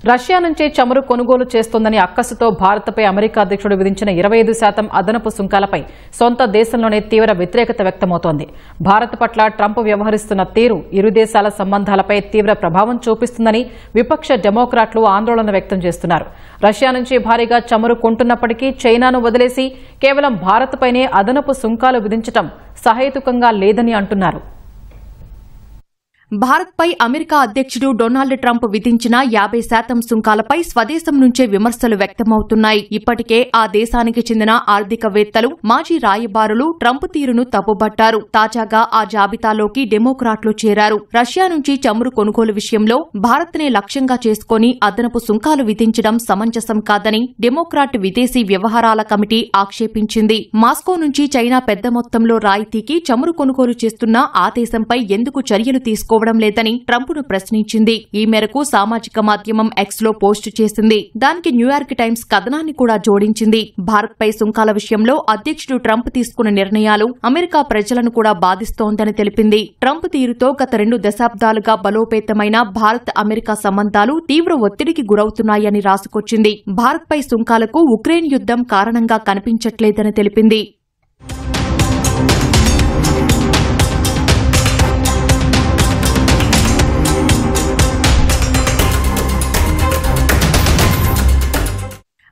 Russia నుంచి చమురు కొనుగోలు చేస్తోందని అక్కసుతో భారత్పై అమెరికా అధ్యక్షుడు విధించిన 25% అదనపు సుంకాలపై సొంత దేశంలోనే తీవ్ర వ్యతిరేకత వ్యక్తమవుతోంది. భారత్ పట్ల ట్రంప్ వ్యవహరిస్తున్న తీరు ఇరు దేశాల సంబంధాలపై తీవ్ర ప్రభావం చూపిస్తుందని విపక్ష డెమోక్రాట్లు ఆందోళన వ్యక్తం చేస్తున్నారు. రష్యా నుంచి భారీగా చమురు కొంటున్నప్పటికీ చైనాను వదిలేసి కేవలం భారత్పైనే అదనపు సుంకాలు విధించడం సహేతుకంగా లేదని అంటున్నారు. భారత్పై అమెరికా అధ్యక్షుడు డొనాల్డ్ ట్రంప్ విధించిన 50% సుంకాలపై స్వదేశం నుంచే విమర్శలు వ్యక్తమవుతున్నాయి. ఇప్పటికే ఆ దేశానికి చెందిన ఆర్థికవేత్తలు, మాజీ రాయబారులు ట్రంప్ తీరును తప్పుబట్టారు. తాజాగా ఆ జాబితాలోకి డెమోక్రాట్లు చేరారు. రష్యా నుంచి చమురు కొనుగోలు విషయంలో భారత్నే లక్ష్యంగా చేసుకుని అదనపు సుంకాలు విధించడం సమంజసం కాదని డెమోక్రాట్ విదేశీ వ్యవహారాల కమిటీ ఆక్షేపించింది. మాస్కో నుంచి చైనా పెద్ద మొత్తంలో రాయితీకి చమురు కొనుగోలు చేస్తున్న ఆ దేశంపై ఎందుకు చర్యలు తీసుకోవడం లేదని ట్రంప్ను ప్రశ్నించింది. ఈ మేరకు సామాజిక మాధ్యమం ఎక్స్ లో పోస్టు చేసింది. దానికి న్యూయార్క్ టైమ్స్ కథనాన్ని కూడా జోడించింది. భారత్పై సుంకాల విషయంలో అధ్యక్షుడు ట్రంప్ తీసుకున్న నిర్ణయాలు అమెరికా ప్రజలను కూడా బాధిస్తోందని తెలిపింది. ట్రంప్ తీరుతో గత 2 దశాబ్దాలుగా బలోపేతమైన భారత్ అమెరికా సంబంధాలు తీవ్ర ఒత్తిడికి గురవుతున్నాయని రాసుకొచ్చింది. భారత్పై సుంకాలకు ఉక్రెయిన్ యుద్దం కారణంగా కనిపించట్లేదని తెలిపింది.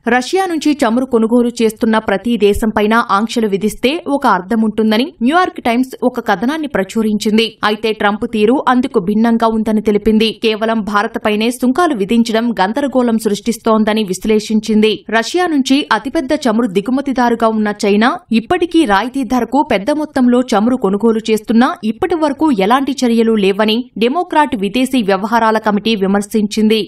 రష్యా నుంచి చమురు కొనుగోలు చేస్తున్న ప్రతి దేశంపైన ఆంక్షలు విధిస్తే ఒక అర్థముంటుందని న్యూయార్క్ టైమ్స్ ఒక కథనాన్ని ప్రచురించింది. అయితే ట్రంప్ తీరు అందుకు భిన్నంగా ఉందని తెలిపింది. కేవలం భారత్పైనే సుంకాలు విధించడం గందరగోళం సృష్టిస్తోందని విశ్లేషించింది. రష్యా నుంచి అతిపెద్ద చమురు దిగుమతిదారుగా ఉన్న చైనా ఇప్పటికీ రాయితీ ధరకు పెద్ద మొత్తంలో చమురు కొనుగోలు చేస్తున్నా ఇప్పటి వరకు ఎలాంటి చర్యలు లేవని డెమోక్రాట్ విదేశీ వ్యవహారాల కమిటీ విమర్శించింది.